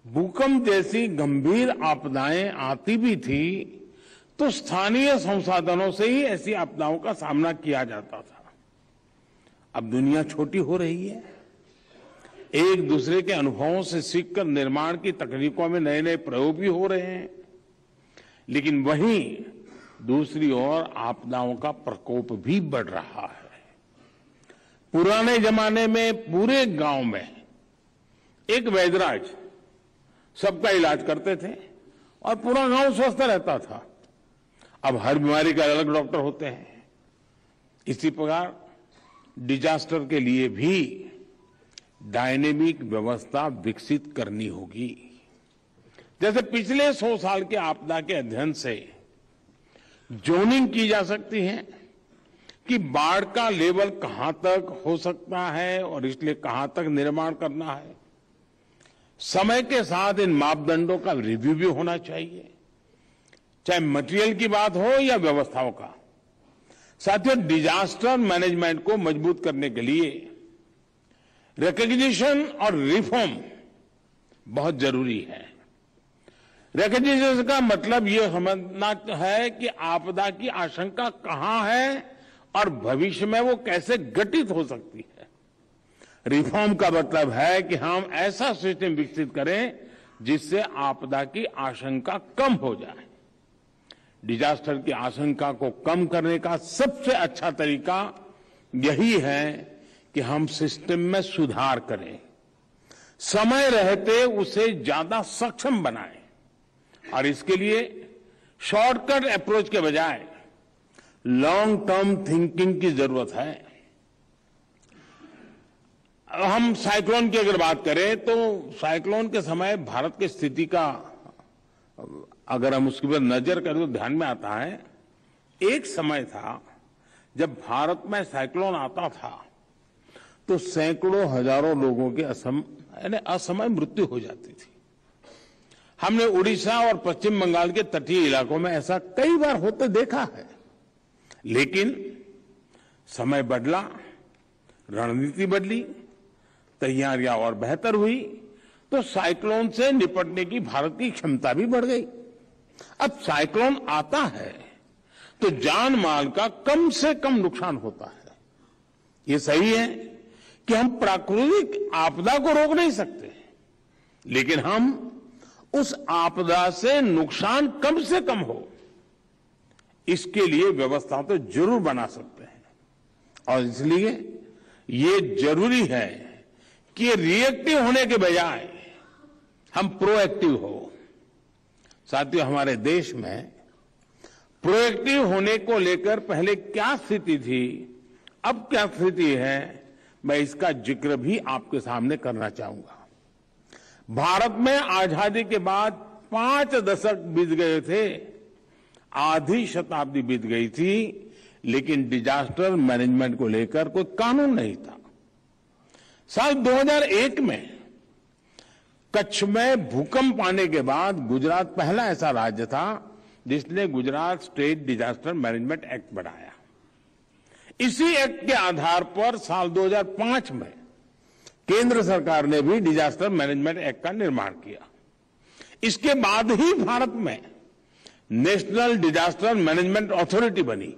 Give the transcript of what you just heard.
भूकंप जैसी गंभीर आपदाएं आती भी थी तो स्थानीय संसाधनों से ही ऐसी आपदाओं का सामना किया जाता था। अब दुनिया छोटी हो रही है, एक दूसरे के अनुभवों से सीखकर निर्माण की तकनीकों में नए नए प्रयोग भी हो रहे हैं, लेकिन वहीं दूसरी ओर आपदाओं का प्रकोप भी बढ़ रहा है। पुराने जमाने में पूरे गांव में एक वैद्यराज सबका इलाज करते थे और पूरा गांव स्वस्थ रहता था। अब हर बीमारी का अलग डॉक्टर होते हैं। इसी प्रकार डिजास्टर के लिए भी डायनेमिक व्यवस्था विकसित करनी होगी। जैसे पिछले 100 साल के आपदा के अध्ययन से जोनिंग की जा सकती है कि बाढ़ का लेवल कहां तक हो सकता है और इसलिए कहां तक निर्माण करना है। समय के साथ इन मापदंडों का रिव्यू भी होना चाहिए, चाहे मटेरियल की बात हो या व्यवस्थाओं का। साथियों, डिजास्टर मैनेजमेंट को मजबूत करने के लिए रिकग्निशन और रिफॉर्म बहुत जरूरी है। रिकग्निशन का मतलब यह समझना है कि आपदा की आशंका कहां है और भविष्य में वो कैसे घटित हो सकती है। रिफॉर्म का मतलब है कि हम ऐसा सिस्टम विकसित करें जिससे आपदा की आशंका कम हो जाए। डिजास्टर की आशंका को कम करने का सबसे अच्छा तरीका यही है कि हम सिस्टम में सुधार करें, समय रहते उसे ज्यादा सक्षम बनाएं और इसके लिए शॉर्टकट अप्रोच के बजाय लॉन्ग टर्म थिंकिंग की जरूरत है। हम साइक्लोन की अगर बात करें तो साइक्लोन के समय भारत की स्थिति का अगर हम उसके ऊपर नजर करें तो ध्यान में आता है, एक समय था जब भारत में साइक्लोन आता था तो सैकड़ों हजारों लोगों की असमय मृत्यु हो जाती थी। हमने उड़ीसा और पश्चिम बंगाल के तटीय इलाकों में ऐसा कई बार होते देखा है, लेकिन समय बदला, रणनीति बदली, तैयारियां और बेहतर हुई तो साइक्लोन से निपटने की भारत की क्षमता भी बढ़ गई। अब साइक्लोन आता है तो जान माल का कम से कम नुकसान होता है। ये सही है कि हम प्राकृतिक आपदा को रोक नहीं सकते, लेकिन हम उस आपदा से नुकसान कम से कम हो इसके लिए व्यवस्था तो जरूर बना सकते हैं। और इसलिए ये जरूरी है कि रिएक्टिव होने के बजाय हम प्रोएक्टिव हो। साथियों, हमारे देश में प्रोएक्टिव होने को लेकर पहले क्या स्थिति थी, अब क्या स्थिति है, मैं इसका जिक्र भी आपके सामने करना चाहूंगा। भारत में आजादी के बाद 5 दशक बीत गए थे, आधी शताब्दी बीत गई थी, लेकिन डिजास्टर मैनेजमेंट को लेकर कोई कानून नहीं था। साल 2001 में कच्छ में भूकंप आने के बाद गुजरात पहला ऐसा राज्य था जिसने Gujarat state disaster management act बनाया। इसी एक्ट के आधार पर साल 2005 में केंद्र सरकार ने भी डिजास्टर मैनेजमेंट एक्ट का निर्माण किया। इसके बाद ही भारत में नेशनल डिजास्टर मैनेजमेंट अथॉरिटी बनी।